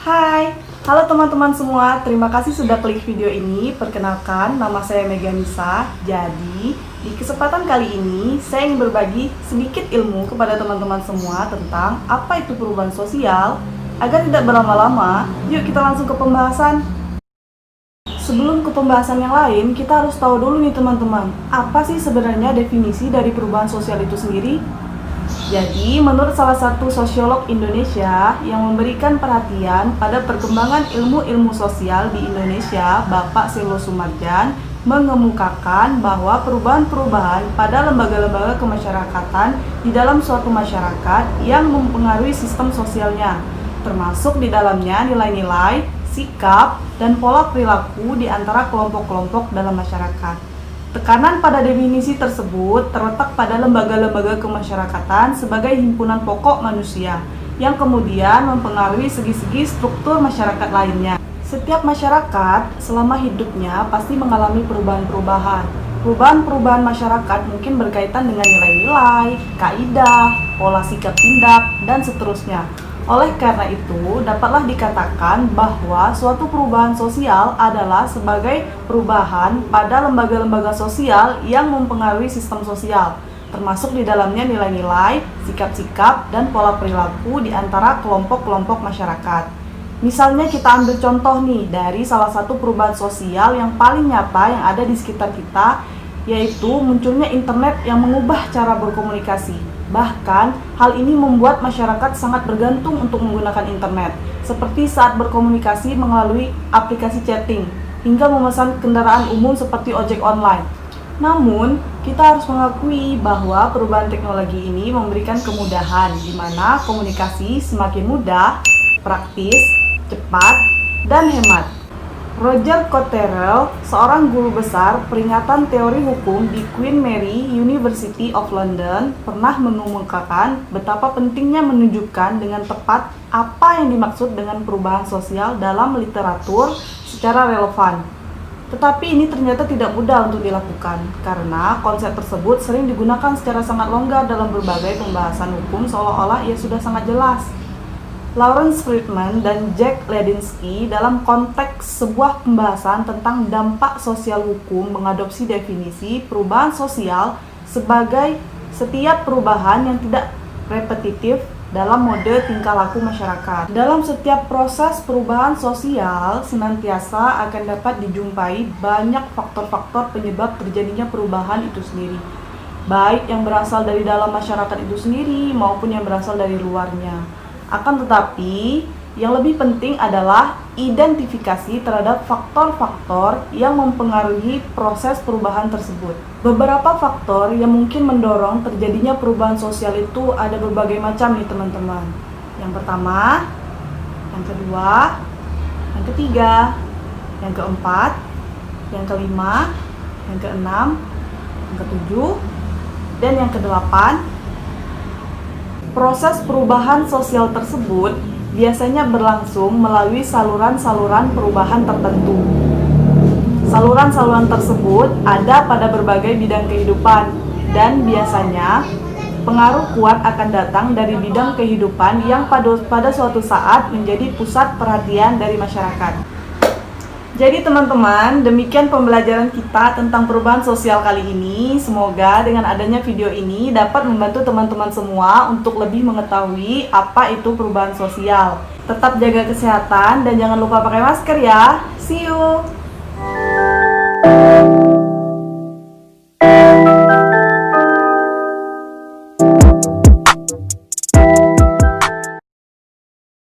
Hai, halo teman-teman semua, terima kasih sudah klik video ini. Perkenalkan, nama saya Meganisa. Jadi, di kesempatan kali ini, saya ingin berbagi sedikit ilmu kepada teman-teman semua tentang apa itu perubahan sosial. Agar tidak berlama-lama, yuk kita langsung ke pembahasan. Sebelum ke pembahasan yang lain, kita harus tahu dulu nih teman-teman, apa sih sebenarnya definisi dari perubahan sosial itu sendiri? Jadi, menurut salah satu sosiolog Indonesia yang memberikan perhatian pada perkembangan ilmu-ilmu sosial di Indonesia, Bapak Selo Sumarjan, mengemukakan bahwa perubahan-perubahan pada lembaga-lembaga kemasyarakatan di dalam suatu masyarakat yang mempengaruhi sistem sosialnya, termasuk di dalamnya nilai-nilai, sikap, dan pola perilaku di antara kelompok-kelompok dalam masyarakat. Tekanan pada definisi tersebut terletak pada lembaga-lembaga kemasyarakatan sebagai himpunan pokok manusia yang kemudian mempengaruhi segi-segi struktur masyarakat lainnya. Setiap masyarakat selama hidupnya pasti mengalami perubahan-perubahan. Perubahan-perubahan masyarakat mungkin berkaitan dengan nilai-nilai, kaidah, pola sikap tindak, dan seterusnya. Oleh karena itu, dapatlah dikatakan bahwa suatu perubahan sosial adalah sebagai perubahan pada lembaga-lembaga sosial yang mempengaruhi sistem sosial, termasuk di dalamnya nilai-nilai, sikap-sikap, dan pola perilaku di antara kelompok-kelompok masyarakat. Misalnya kita ambil contoh nih dari salah satu perubahan sosial yang paling nyata yang ada di sekitar kita, yaitu munculnya internet yang mengubah cara berkomunikasi. Bahkan, hal ini membuat masyarakat sangat bergantung untuk menggunakan internet, seperti saat berkomunikasi melalui aplikasi chatting, hingga memesan kendaraan umum seperti ojek online. Namun, kita harus mengakui bahwa perubahan teknologi ini memberikan kemudahan, di mana komunikasi semakin mudah, praktis, cepat, dan hemat. Roger Cotterell, seorang guru besar peringatan teori hukum di Queen Mary University of London, pernah mengemukakan betapa pentingnya menunjukkan dengan tepat apa yang dimaksud dengan perubahan sosial dalam literatur secara relevan. Tetapi ini ternyata tidak mudah untuk dilakukan, karena konsep tersebut sering digunakan secara sangat longgar dalam berbagai pembahasan hukum seolah-olah ia sudah sangat jelas. Lawrence Friedman dan Jack Ledinsky dalam konteks sebuah pembahasan tentang dampak sosial hukum mengadopsi definisi perubahan sosial sebagai setiap perubahan yang tidak repetitif dalam mode tingkah laku masyarakat. Dalam setiap proses perubahan sosial, senantiasa akan dapat dijumpai banyak faktor-faktor penyebab terjadinya perubahan itu sendiri, baik yang berasal dari dalam masyarakat itu sendiri maupun yang berasal dari luarnya. Akan tetapi, yang lebih penting adalah identifikasi terhadap faktor-faktor yang mempengaruhi proses perubahan tersebut. Beberapa faktor yang mungkin mendorong terjadinya perubahan sosial itu ada berbagai macam nih teman-teman. Yang pertama, yang kedua, yang ketiga, yang keempat, yang kelima, yang keenam, yang ketujuh, dan yang kedelapan. Proses perubahan sosial tersebut biasanya berlangsung melalui saluran-saluran perubahan tertentu. Saluran-saluran tersebut ada pada berbagai bidang kehidupan, dan biasanya pengaruh kuat akan datang dari bidang kehidupan yang pada suatu saat menjadi pusat perhatian dari masyarakat. Jadi teman-teman, demikian pembelajaran kita tentang perubahan sosial kali ini. Semoga dengan adanya video ini dapat membantu teman-teman semua untuk lebih mengetahui apa itu perubahan sosial. Tetap jaga kesehatan dan jangan lupa pakai masker ya. See you!